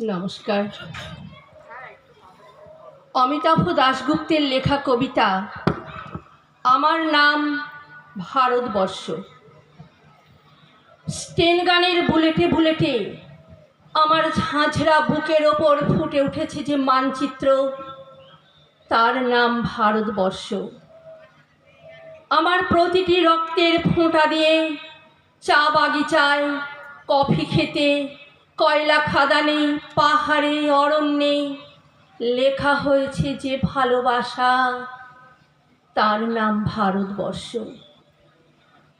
নমস্কার। অমিতাভ দাশগুপ্তের লেখা কবিতা আমার নাম ভারতবর্ষ। স্টেন গানের বুলেটে বুলেটে আমার ঝাঁঝরা বুকের ওপর ফুটে উঠেছে যে মানচিত্র, তার নাম ভারতবর্ষ। আমার প্রতিটি রক্তের ফোঁটা দিয়ে চা বাগিচায়, কফি খেতে, কয়লা খাদানে, পাহাড়ে, অরণ্যে লেখা হয়েছে যে ভালোবাসা, তার নাম ভারতবর্ষ।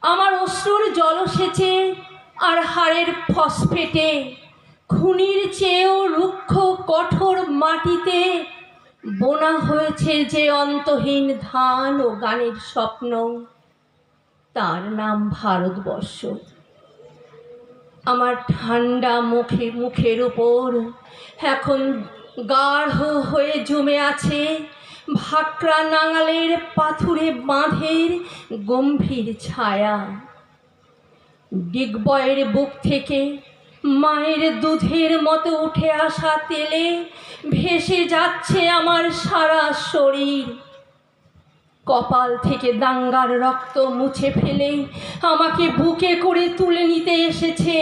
আমার অশ্রুর জলসেচে আর হাড়ের ফসফেটে খুনির চেয়েও রুক্ষ কঠোর মাটিতে বোনা হয়েছে যে অন্তহীন ধান ও গানের স্বপ্ন, তার নাম ভারতবর্ষ। আমার ঠান্ডা মুখের উপর এখন গাঢ় হয়ে জমে আছে ভাকরা নাঙালের পাথুরে বাঁধের গম্ভীর ছায়া। ডিগবয়ের বুক থেকে মায়ের দুধের মতো উঠে আসা তেলে ভেসে যাচ্ছে আমার সারা শরীর। কপাল থেকে দাঙ্গার রক্ত মুছে ফেলে আমাকে বুকে করে তুলে নিতে এসেছে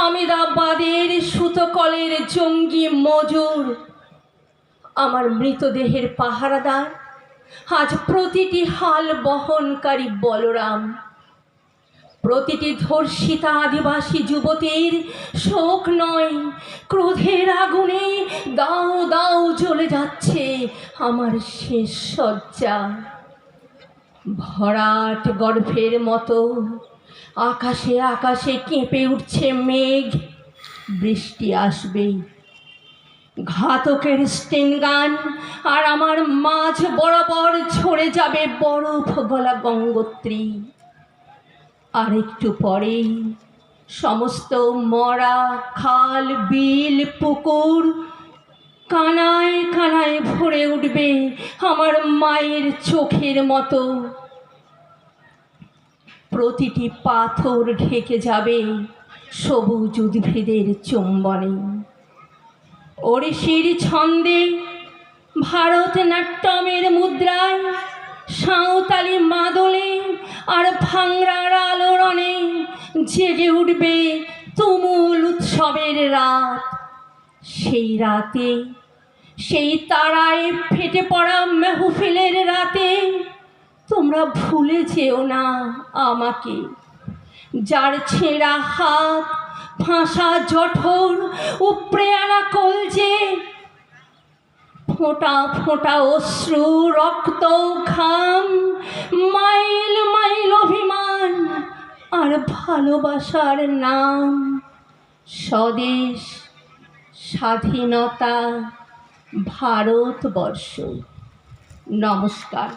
আমেদাবাদের সুতকলের জঙ্গি মজুর। আমার মৃতদেহের পাহারাদার আজ প্রতিটি হাল বহনকারী বলরাম। প্রতিটি ধর্ষিতা আদিবাসী যুবতীর শোক নয়, ক্রোধের আগুনে দাও দাও জ্বলে যাচ্ছে আমার শেষ শয্যা। ভরাট গর্ভের মতো আকাশে আকাশে কেঁপে উঠছে মেঘ, বৃষ্টি আসবে। ঘাতকের স্টেন গান আর আমার মাঝ বরাবর ঝরে যাবে বরফ গলা গঙ্গোত্রী। আর একটু পরেই সমস্ত মরা খাল, বিল, পুকুর কানায় কানায় ভরে উঠবে আমার মায়ের চোখের মতো। প্রতিটি পাথর ঢেকে যাবে সবুজ উদ্ভিদের চুম্বনে। ওড়িশির ছন্দে, ভারতনাট্যমের মুদ্রায়, সাঁওতালি মাদলে আর ভাংড়ার আলোড়নে জেগে উঠবে তুমুল উৎসবের রাত। সেই রাতে, সেই তারায় ফেটে পড়া মেহফিলের রাতে তোমরা ভুলে যেও না আমাকে, যার ছেঁড়া হাত, ফাঁসা জঠর, উপড়ে আনা কলজে, ফোঁটা ফোঁটা অশ্রু, রক্ত, ঘাম, মাইল মাইল অভিমান আর ভালোবাসার নাম স্বদেশ, স্বাধীনতা, ভারতবর্ষ। নমস্কার।